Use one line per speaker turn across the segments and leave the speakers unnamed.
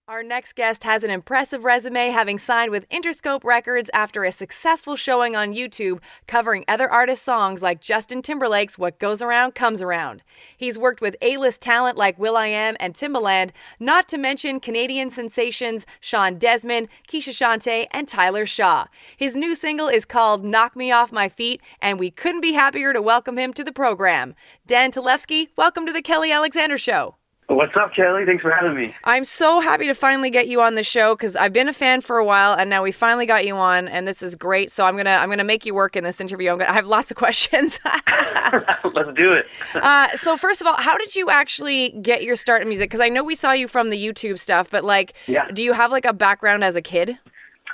Our next guest has an impressive resume, having signed with Interscope Records after a successful showing on YouTube covering other artists' songs like Justin Timberlake's What Goes Around Comes Around. He's worked with A-list talent like will.i.am and Timbaland, not to mention Canadian sensations Sean Desmond, Keisha Shante, and Tyler Shaw. His new single is called Knock Me Off My Feet, and we couldn't be happier to welcome him to the program. Dan Talevski, welcome to the Kelly Alexander Show.
What's up, Kelly? Thanks for having me.
I'm so happy to finally get you on the show because I've been a fan for a while, and now we finally got you on, and this is great. So I'm gonna make you work in this interview. I have lots of questions.
Let's do it.
So first of all, how did you actually get your start in music? Because I know we saw you from the YouTube stuff, but do you have a background as a kid?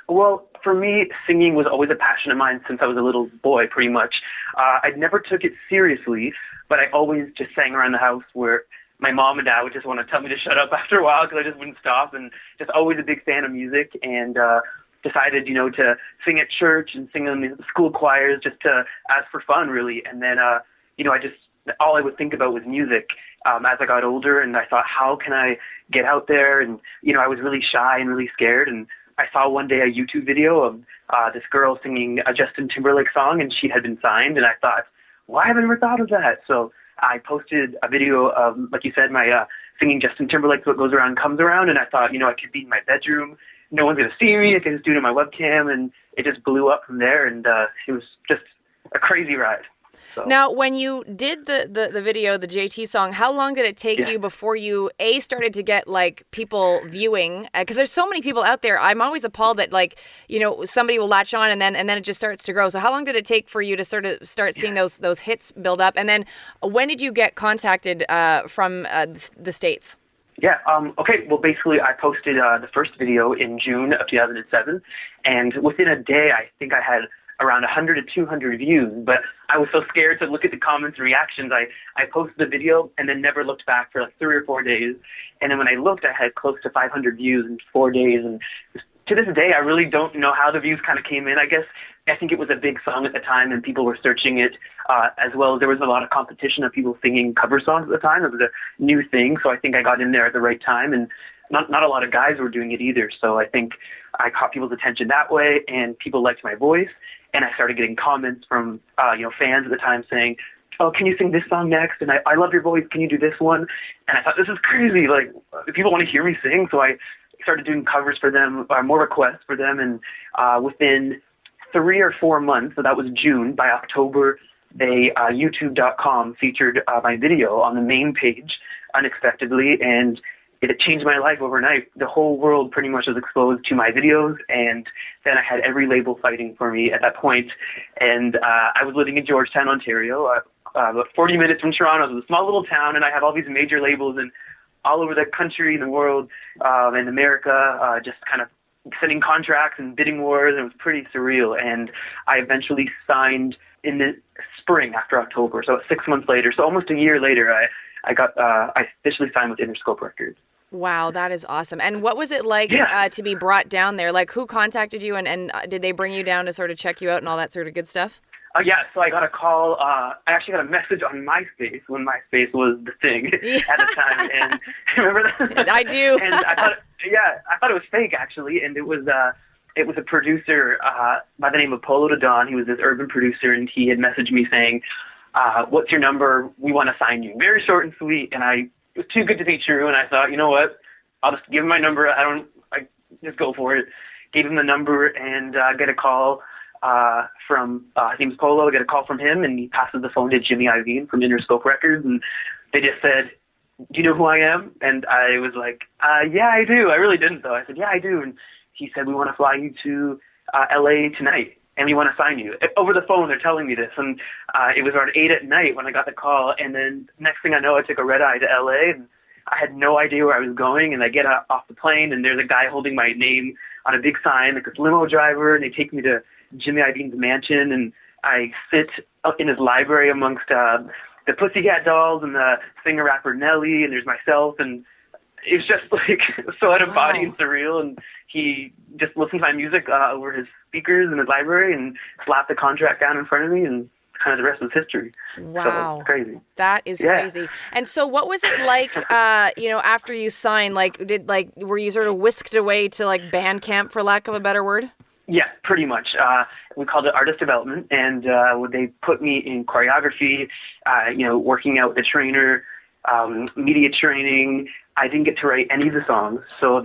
Well, for me, singing was always a passion of mine since I was a little boy, pretty much. I never took it seriously, but I always just sang around the house where my mom and dad would just want to tell me to shut up after a while because I just wouldn't stop, and just always a big fan of music, and decided, to sing at church and sing in the school choirs just to ask for fun, really. And then, all I would think about was music as I got older, and I thought, how can I get out there? And, I was really shy and really scared, and I saw one day a YouTube video of this girl singing a Justin Timberlake song, and she had been signed, and I thought, why haven't I ever thought of that? So I posted a video of, like you said, my singing Justin Timberlake's What Goes Around Comes Around, and I thought, I could be in my bedroom. No one's going to see me. I can just do it on my webcam, and it just blew up from there, and it was just a crazy ride. So.
Now, when you did the video, the JT song, how long did it take you before you, started to get, people viewing? Because there's so many people out there. I'm always appalled that, somebody will latch on and then it just starts to grow. So how long did it take for you to sort of start seeing those hits build up? And then when did you get contacted from the States?
Yeah, okay, well, basically, I posted the first video in June of 2007, and within a day, I think I had around 100 to 200 views, but I was so scared to look at the comments and reactions. I posted the video and then never looked back for 3 or 4 days, and then when I looked, I had close to 500 views in 4 days, and to this day, I really don't know how the views kind of came in. I think it was a big song at the time, and people were searching it, as well as there was a lot of competition of people singing cover songs at the time. It was a new thing, so I think I got in there at the right time, and not a lot of guys were doing it either, so I think I caught people's attention that way, and people liked my voice, and I started getting comments from fans at the time saying, oh, can you sing this song next? And I love your voice. Can you do this one? And I thought, this is crazy. People want to hear me sing, so I started doing covers for them, more requests for them, and within 3 or 4 months, so that was June, by October, YouTube.com featured my video on the main page unexpectedly, and it changed my life overnight. The whole world pretty much was exposed to my videos, and then I had every label fighting for me at that point. And I was living in Georgetown, Ontario, about 40 minutes from Toronto. It was a small little town, and I have all these major labels and all over the country and the world and America, just kind of sending contracts and bidding wars, and it was pretty surreal. And I eventually signed in the spring after October, so 6 months later, so almost a year later, I officially signed with Interscope Records.
Wow, that is awesome. And what was it like to be brought down there? Who contacted you, and did they bring you down to sort of check you out and all that sort of good stuff?
So I got a call. I actually got a message on MySpace when MySpace was the thing at the time. And remember that?
I do.
And I thought it was fake, actually. And it was a producer by the name of Polo to Dawn. He was this urban producer, and he had messaged me saying, what's your number? We want to sign you. Very short and sweet. And it was too good to be true. And I thought, you know what? I'll just give him my number. I just go for it. Gave him the number, and get a call from his name's Polo. I get a call from him, and he passes the phone to Jimmy Iovine from Interscope Records, and they just said, do you know who I am? And I was like, yeah, I do. I really didn't, though. I said, yeah, I do. And he said, we want to fly you to LA tonight, and we want to sign you. Over the phone, they're telling me this, and it was around 8 at night when I got the call, and then next thing I know, I took a red eye to LA, and I had no idea where I was going, and I get off the plane, and there's a guy holding my name on a big sign, like this limo driver, and they take me to Jimmy Iovine's mansion, and I sit up in his library amongst the Pussycat Dolls and the singer-rapper Nelly, and there's myself, and it was just so out of body and surreal, and he just listened to my music over his speakers in his library and slapped the contract down in front of me, and kind of the rest was history.
Wow.
So it's crazy.
That is crazy. And so what was it like, after you signed, were you sort of whisked away to like band camp, for lack of a better word?
Yeah, pretty much. We called it artist development, and they put me in choreography, working out with a trainer, media training. I didn't get to write any of the songs, so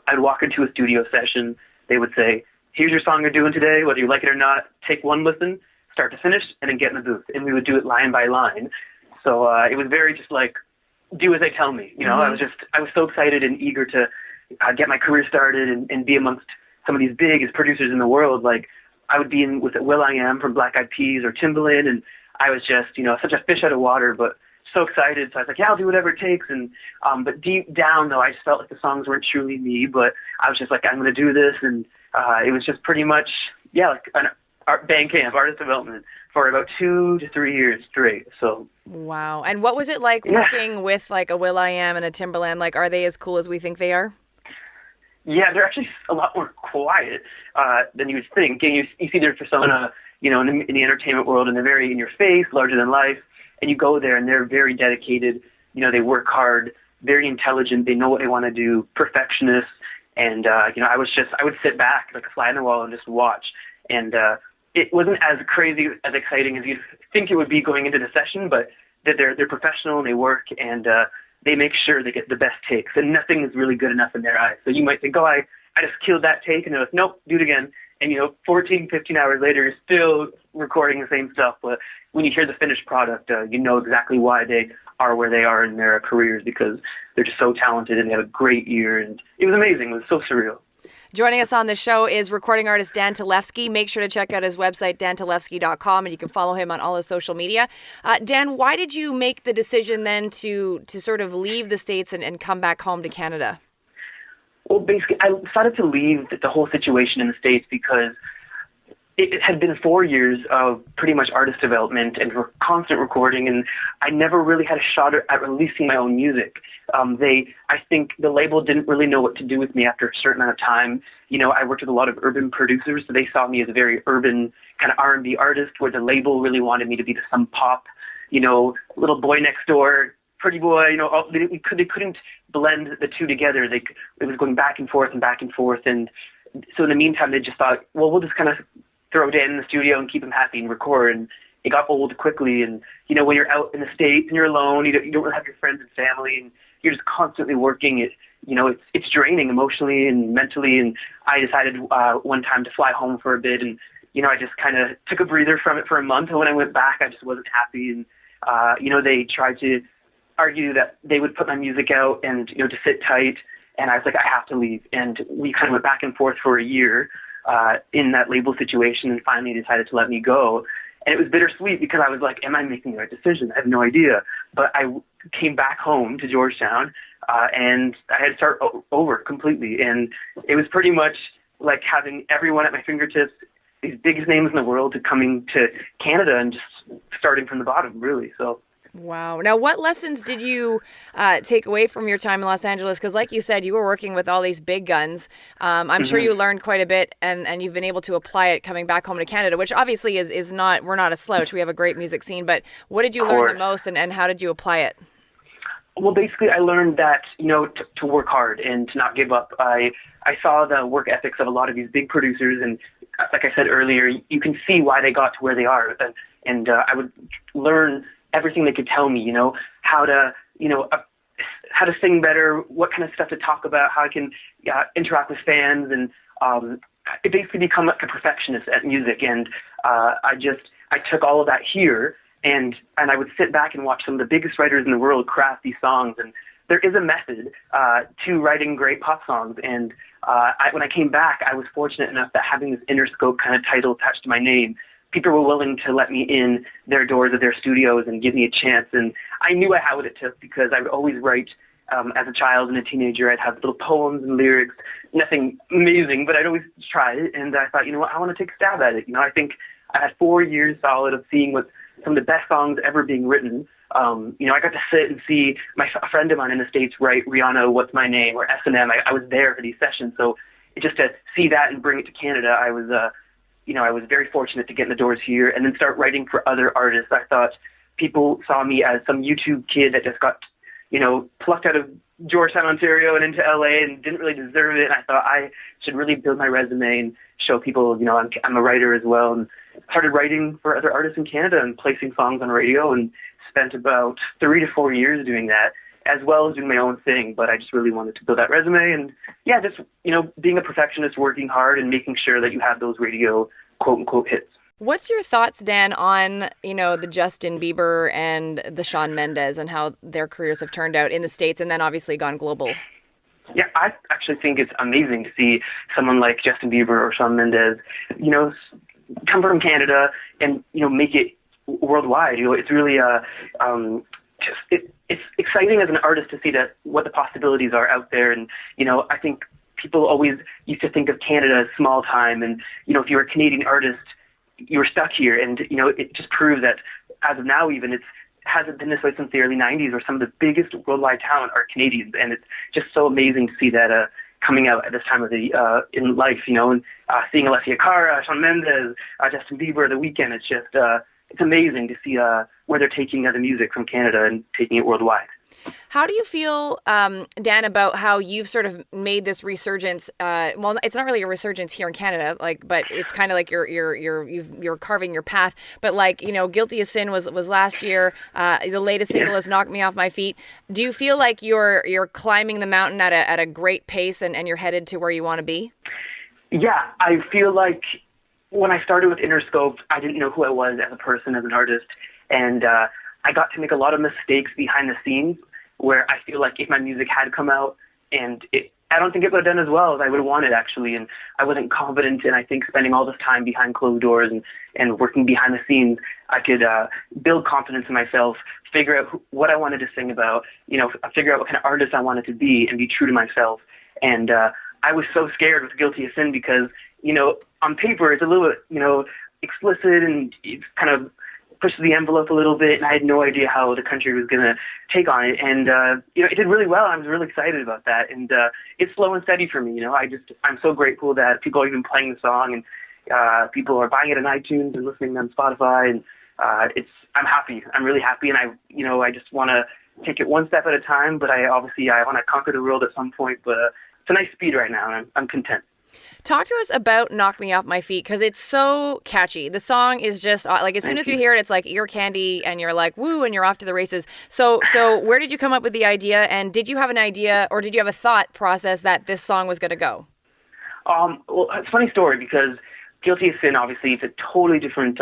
I'd walk into a studio session. They would say, here's your song you're doing today, whether you like it or not. Take one listen, start to finish, and then get in the booth. And we would do it line by line. So it was very just like, do as they tell me. I was so excited and eager to get my career started and be amongst some of these biggest producers in the world. Like, I would be with will.i.am from Black Eyed Peas or Timbaland, and I was just, such a fish out of water, but so excited. So I was like, yeah, I'll do whatever it takes. And but deep down, though, I just felt like the songs weren't truly me, but I was just like, I'm going to do this. And it was just pretty much, like an band camp, artist development, for about 2 to 3 years straight. So
wow. And what was it like working with like a will.i.am and a Timbaland? Like, are they as cool as we think they are?
Yeah, they're actually a lot more quiet than you would think. And you see their persona, in the entertainment world, and they're very in your face, larger than life. And you go there, and they're very dedicated. They work hard, very intelligent. They know what they want to do, perfectionists. And I would sit back like a fly on the wall and just watch. And it wasn't as crazy, as exciting as you'd think it would be going into the session, but they're professional and they work, and they make sure they get the best takes, and nothing is really good enough in their eyes. So you might think, I just killed that take, and they're like, nope, do it again. And 14, 15 hours later, you're still recording the same stuff. But when you hear the finished product, you know exactly why they are where they are in their careers, because they're just so talented and they have a great ear. And it was amazing. It was so surreal.
Joining us on the show is recording artist Dan Talevski. Make sure to check out his website, dantalevski.com, and you can follow him on all his social media. Dan, why did you make the decision then to sort of leave the States and come back home to Canada?
Well, basically, I decided to leave the whole situation in the States because it had been 4 years of pretty much artist development and constant recording, and I never really had a shot at releasing my own music. I think the label didn't really know what to do with me after a certain amount of time. I worked with a lot of urban producers, so they saw me as a very urban kind of R&B artist, where the label really wanted me to be some pop, little boy next door, pretty boy. They couldn't blend the two together. It was going back and forth, and so in the meantime, they just thought, well, we'll just kind of throw Dan in the studio and keep him happy and record. And it got old quickly. And, when you're out in the States and you're alone, you don't really have your friends and family, and you're just constantly working. It's draining emotionally and mentally. And I decided one time to fly home for a bit. And, I just kind of took a breather from it for a month. And when I went back, I just wasn't happy. And, they tried to argue that they would put my music out and, to sit tight. And I was like, I have to leave. And we kind of went back and forth for a year in that label situation, and finally decided to let me go. And it was bittersweet because I was like, am I making the right decision? I have no idea. But I came back home to Georgetown, and I had to start over completely. And it was pretty much like having everyone at my fingertips, these biggest names in the world, to coming to Canada and just starting from the bottom, really. So.
Wow. Now, what lessons did you take away from your time in Los Angeles? Because like you said, you were working with all these big guns. I'm sure you learned quite a bit, and you've been able to apply it coming back home to Canada, which obviously is not, we're not a slouch. We have a great music scene. But what did you learn the most, and how did you apply it?
Well, basically, I learned that, to work hard and to not give up. I saw the work ethics of a lot of these big producers, and like I said earlier, you can see why they got to where they are. And I would learn everything they could tell me, how to sing better, what kind of stuff to talk about, how I can interact with fans, and it basically become like a perfectionist at music. And I took all of that here, and I would sit back and watch some of the biggest writers in the world craft these songs. And there is a method to writing great pop songs. And when I came back, I was fortunate enough that having this Interscope kind of title attached to my name, people were willing to let me in their doors of their studios and give me a chance. And I knew I had what it took, because I would always write as a child and a teenager. I'd have little poems and lyrics, nothing amazing, but I'd always try it. And I thought, I want to take a stab at it. I think I had 4 years solid of seeing what some of the best songs ever being written. I got to sit and see a friend of mine in the States write Rihanna, What's My Name, or S&M. I was there for these sessions. So just to see that and bring it to Canada, I was I was very fortunate to get in the doors here and then start writing for other artists. I thought people saw me as some YouTube kid that just got, plucked out of Georgetown, Ontario and into LA and didn't really deserve it. And I thought I should really build my resume and show people, I'm a writer as well. And started writing for other artists in Canada and placing songs on radio, and spent about 3 to 4 years doing that, as well as doing my own thing. But I just really wanted to build that resume, and just, being a perfectionist, working hard and making sure that you have those radio quote unquote hits.
What's your thoughts, Dan, on, the Justin Bieber and the Shawn Mendes and how their careers have turned out in the States and then obviously gone global?
Yeah, I actually think it's amazing to see someone like Justin Bieber or Shawn Mendes, come from Canada and, make it worldwide. It's really it's exciting as an artist to see that what the possibilities are out there. And, I think people always used to think of Canada as small time. And, if you're a Canadian artist, you were stuck here. And, it just proves that as of now, even it hasn't been this way since the early 90s, where some of the biggest worldwide talent are Canadians. And it's just so amazing to see that coming out at this time of the in life, and seeing Alessia Cara, Shawn Mendes, Justin Bieber, The Weeknd. It's just it's amazing to see where they're taking the music from Canada and taking it worldwide.
How do you feel, Dan, about how you've sort of made this resurgence? Well, it's not really a resurgence here in Canada, but it's kind of like you're carving your path. But Guilty as Sin was last year. The latest single is Knock Me Off My Feet. Do you feel like you're climbing the mountain at a great pace and you're headed to where you want to be? Yeah,
I feel like when I started with Interscope, I didn't know who I was as a person, as an artist, and I got to make a lot of mistakes behind the scenes where I feel like if my music had come out, and I don't think it would have done as well as I would have wanted, actually, and I wasn't confident. And I think spending all this time behind closed doors and working behind the scenes, I could build confidence in myself, figure out what I wanted to sing about, figure out what kind of artist I wanted to be and be true to myself. And I was so scared with Guilty as Sin because, on paper it's a little bit, explicit, and it's kind of pushed the envelope a little bit, and I had no idea how the country was going to take on it. And, it did really well. I was really excited about that. And it's slow and steady for me. I'm so grateful that people are even playing the song, and people are buying it on iTunes and listening on Spotify. And I'm happy. I'm really happy. And I just want to take it one step at a time, but I want to conquer the world at some point. But it's a nice speed right now, and I'm content. Talk to us about Knock Me Off My Feet, because it's so catchy. The song is just as soon as you hear it, it's like ear candy, and you're like, woo, and you're off to the races. So where did you come up with the idea, and did you have an idea, or did you have a thought process that this song was going to go? Well, it's a funny story, because Guilty as Sin, obviously, it's a totally different,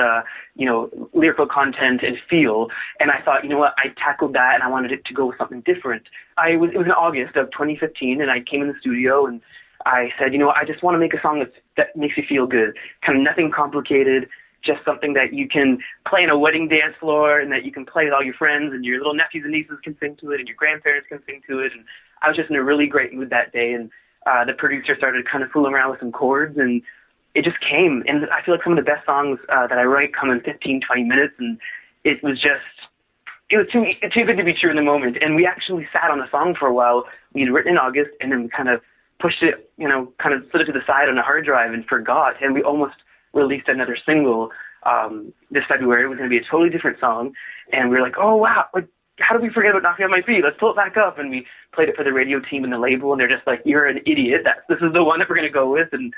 lyrical content and feel. And I thought, I tackled that, and I wanted it to go with something different. It was in August of 2015, and I came in the studio, and I said, I just want to make a song that makes you feel good, kind of nothing complicated, just something that you can play in a wedding dance floor and that you can play with all your friends, and your little nephews and nieces can sing to it, and your grandparents can sing to it. And I was just in a really great mood that day, and the producer started kind of fooling around with some chords, and it just came. And I feel like some of the best songs that I write come in 15, 20 minutes, and it was too good to be true in the moment. And we actually sat on the song for a while. We had written in August, and then we kind of pushed it, kind of put it to the side on a hard drive and forgot. And we almost released another single this February. It was going to be a totally different song. And we were like, oh, wow, how did we forget about Knock Me Off My Feet? Let's pull it back up. And we played it for the radio team and the label, and they're just like, you're an idiot. This is the one that we're going to go with. And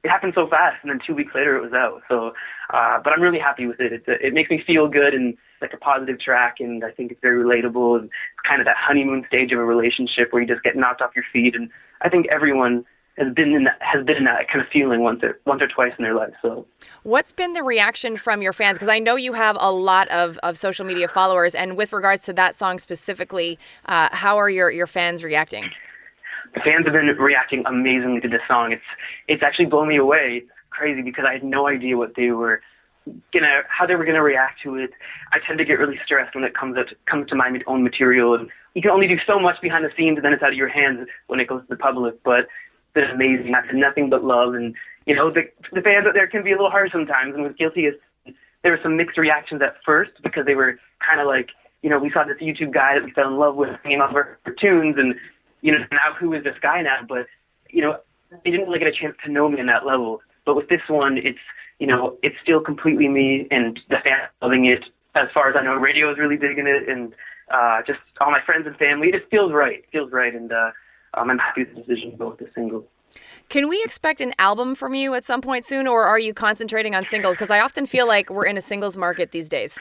it happened so fast. And then 2 weeks later, it was out. So, but I'm really happy with it. It makes me feel good, and like a positive track, and I think it's very relatable, and it's kind of that honeymoon stage of a relationship where you just get knocked off your feet. And I think everyone has been in that kind of feeling once or twice in their life. So, what's been the reaction from your fans? Because I know you have a lot of social media followers, and with regards to that song specifically, how are your fans reacting? The fans have been reacting amazingly to this song. It's actually blown me away. It's crazy because I had no idea what they were how they were gonna react to it. I tend to get really stressed when it comes to my own material, and you can only do so much behind the scenes, and then it's out of your hands when it goes to the public. But it's been amazing. I've had nothing but love, and the fans out there can be a little harsh sometimes. And with Guilty as Sin, there were some mixed reactions at first because they were kind of like, we saw this YouTube guy that we fell in love with singing off our tunes, and now who is this guy now? But they didn't really get a chance to know me on that level. But with this one, it's still completely me, and the fans loving it. As far as I know, radio is really big in it, and just all my friends and family. It feels right. And I'm happy with the decision to go with the single.
Can we expect an album from you at some point soon, or are you concentrating on singles? Because I often feel like we're in a singles market these days.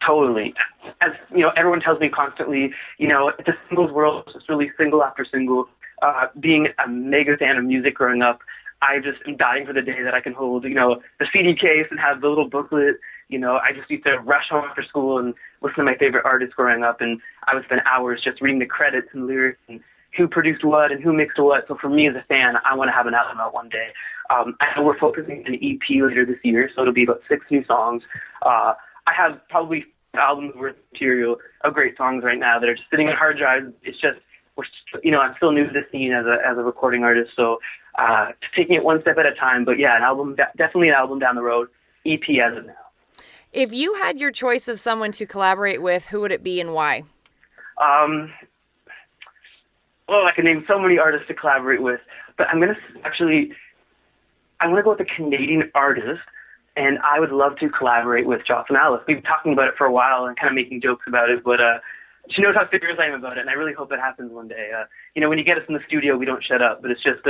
Totally. As everyone tells me constantly, it's a singles world. It's really single after single. Being a mega fan of music growing up, I just am dying for the day that I can hold, the CD case and have the little booklet. I just used to rush home after school and listen to my favorite artists growing up, and I would spend hours just reading the credits and lyrics and who produced what and who mixed what. So for me as a fan, I want to have an album out one day. I know we're focusing on an EP later this year, so it'll be about 6 new songs. I have probably albums worth of material of great songs right now that are just sitting on hard drives. It's just, I'm still new to the scene as a recording artist, so taking it one step at a time. But yeah, an album, definitely an album down the road, EP as of now.
If you had your choice of someone to collaborate with, who would it be and why?
I can name so many artists to collaborate with, but I want to go with a Canadian artist, and I would love to collaborate with Jocelyn Alice. We've been talking about it for a while and kind of making jokes about it, but she knows how serious I am about it, and I really hope it happens one day. When you get us in the studio, we don't shut up, but it's just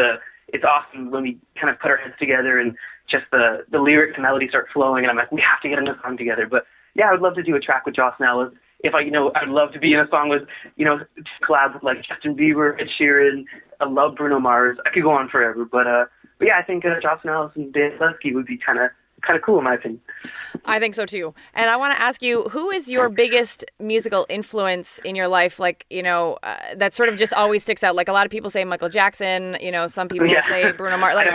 it's awesome when we kind of put our heads together and just the lyrics and melody start flowing, and I'm like, we have to get in a song together. But yeah, I would love to do a track with Jocelyn Alice. If I'd love to be in a song with, to collab with like Justin Bieber, Ed Sheeran. I love Bruno Mars. I could go on forever, but yeah, I think Jocelyn Alice and Dan Talevski would be kind of cool in my opinion.
I think so too. And I want to ask you, who is your biggest musical influence in your life? Like, that sort of just always sticks out. Like a lot of people say Michael Jackson, some people say Bruno Mars. Like,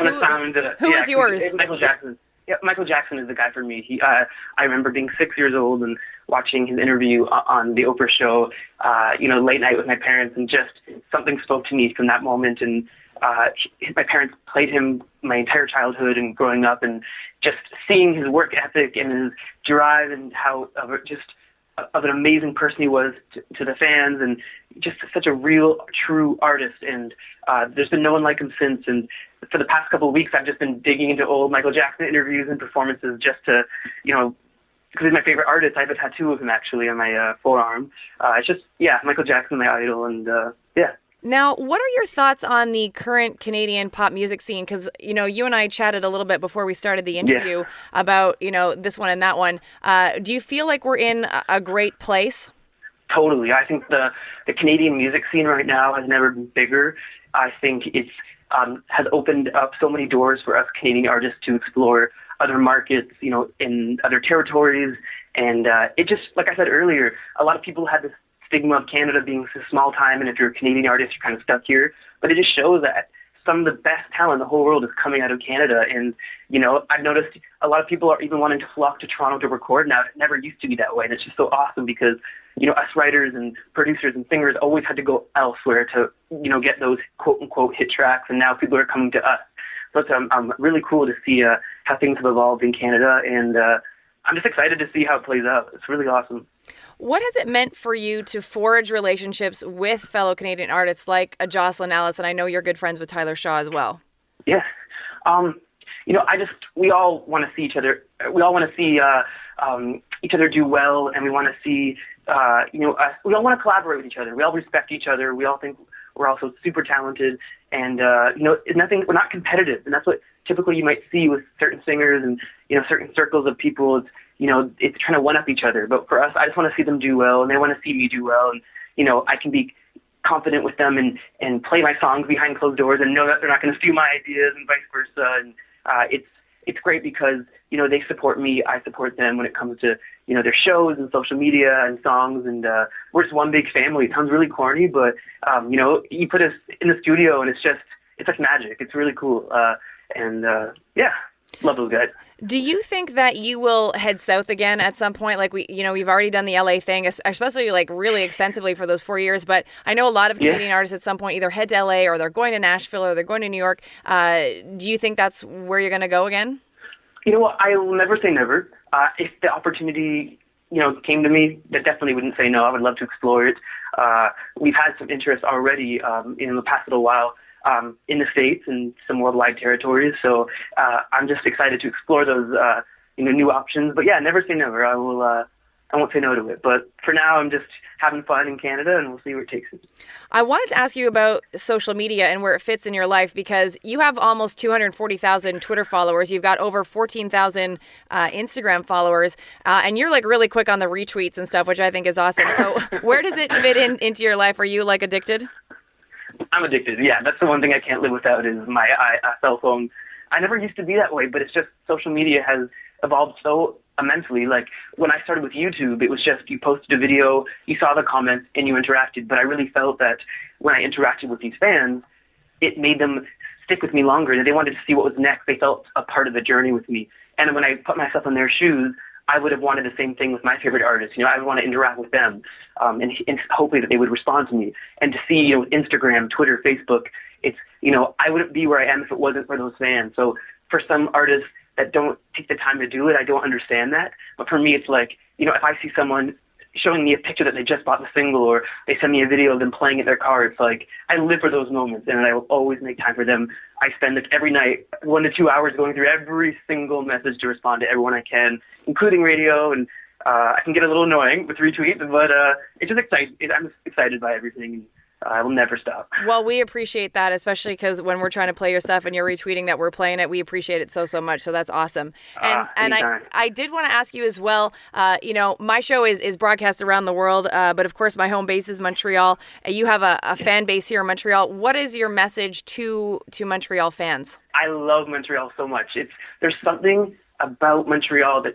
who is yours?
Michael Jackson. Yeah, Michael Jackson is the guy for me. I remember being 6 years old and watching his interview on the Oprah show, late night with my parents, and just something spoke to me from that moment. And my parents played him my entire childhood and growing up, and just seeing his work ethic and his drive and how of an amazing person he was to the fans, and just such a real, true artist. And there's been no one like him since. And for the past couple of weeks, I've just been digging into old Michael Jackson interviews and performances just to, because he's my favorite artist. I have a tattoo of him actually on my forearm. It's just, Michael Jackson, my idol, and yeah.
Now, what are your thoughts on the current Canadian pop music scene? Because, you and I chatted a little bit before we started the interview about, this one and that one. Do you feel like we're in a great place?
Totally. I think the Canadian music scene right now has never been bigger. I think it's has opened up so many doors for us Canadian artists to explore other markets, in other territories. And it just, like I said earlier, a lot of people had this stigma of Canada being so small time, and if you're a Canadian artist, you're kind of stuck here. But it just shows that some of the best talent in the whole world is coming out of Canada. And, I've noticed a lot of people are even wanting to flock to Toronto to record now. It never used to be that way. And it's just so awesome because, us writers and producers and singers always had to go elsewhere to, get those quote unquote hit tracks. And now people are coming to us. So it's really cool to see how things have evolved in Canada. And I'm just excited to see how it plays out. It's really awesome.
What has it meant for you to forge relationships with fellow Canadian artists like a Jocelyn Alice? And I know you're good friends with Tyler Shaw as well.
Yeah. We all want to see each other. We all want to see each other do well, and we want to see, we all want to collaborate with each other. We all respect each other. We all think we're also super talented, and we're not competitive, and that's what typically you might see with certain singers and certain circles of people. It's trying to one-up each other. But for us, I just want to see them do well, and they want to see me do well, and I can be confident with them and play my songs behind closed doors and know that they're not going to steal my ideas and vice versa. And it's great because they support me, I support them when it comes to their shows and social media and songs, and we're just one big family. It sounds really corny, but you put us in the studio and it's like magic. It's really cool, love those guys.
Do you think that you will head south again at some point? Like we've already done the LA thing, especially like really extensively for those 4 years. But I know a lot of Canadian artists at some point either head to LA or they're going to Nashville or they're going to New York. Do you think that's where you're going to go again?
I will never say never. If the opportunity, came to me, I definitely wouldn't say no. I would love to explore it. We've had some interest already in the past little while in the States and some worldwide territories. So I'm just excited to explore those new options. But yeah, never say never. I won't say no to it. But for now, I'm just having fun in Canada, and we'll see where it takes us.
I wanted to ask you about social media and where it fits in your life, because you have almost 240,000 Twitter followers. You've got over 14,000 Instagram followers, and you're like really quick on the retweets and stuff, which I think is awesome. So where does it fit into your life? Are you like addicted?
I'm addicted. Yeah, that's the one thing I can't live without is my cell phone. I never used to be that way, but it's just social media has evolved so immensely. Like when I started with YouTube, it was just you posted a video, you saw the comments, and you interacted. But I really felt that when I interacted with these fans, it made them stick with me longer. That they wanted to see what was next. They felt a part of the journey with me. And when I put myself in their shoes, I would have wanted the same thing with my favorite artists. I would want to interact with them, and hopefully that they would respond to me. And to see, Instagram, Twitter, Facebook, it's, I wouldn't be where I am if it wasn't for those fans. So for some artists that don't take the time to do it, I don't understand that. But for me, it's like, if I see someone showing me a picture that they just bought the single, or they send me a video of them playing at their car, it's like, I live for those moments, and I will always make time for them. I spend every night 1 to 2 hours going through every single message to respond to everyone I can, including radio, and I can get a little annoying with retweets, but it's just exciting. I'm excited by everything, and I will never stop.
Well, we appreciate that, especially because when we're trying to play your stuff and you're retweeting that we're playing it, we appreciate it so much. So that's awesome. And I did want to ask you as well, my show is broadcast around the world, but of course my home base is Montreal. You have a fan base here in Montreal. What is your message to Montreal fans?
I love Montreal so much. There's something about Montreal that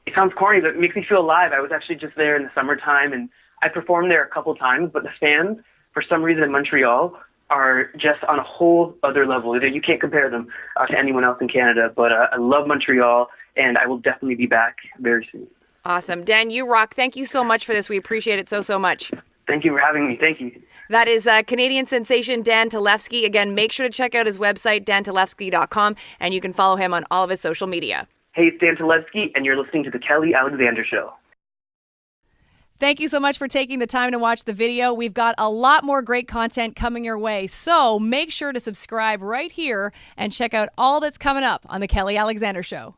it sounds corny, but it makes me feel alive. I was actually just there in the summertime, and I performed there a couple times, but the fans, for some reason in Montreal, are just on a whole other level. You can't compare them to anyone else in Canada, but I love Montreal, and I will definitely be back very soon.
Awesome. Dan, you rock. Thank you so much for this. We appreciate it so much.
Thank you for having me. Thank you.
That is Canadian sensation Dan Talevski. Again, make sure to check out his website, dantalevski.com, and you can follow him on all of his social media.
Hey, it's Dan Talevski, and you're listening to The Kelly Alexander Show.
Thank you so much for taking the time to watch the video. We've got a lot more great content coming your way, so make sure to subscribe right here and check out all that's coming up on The Kelly Alexander Show.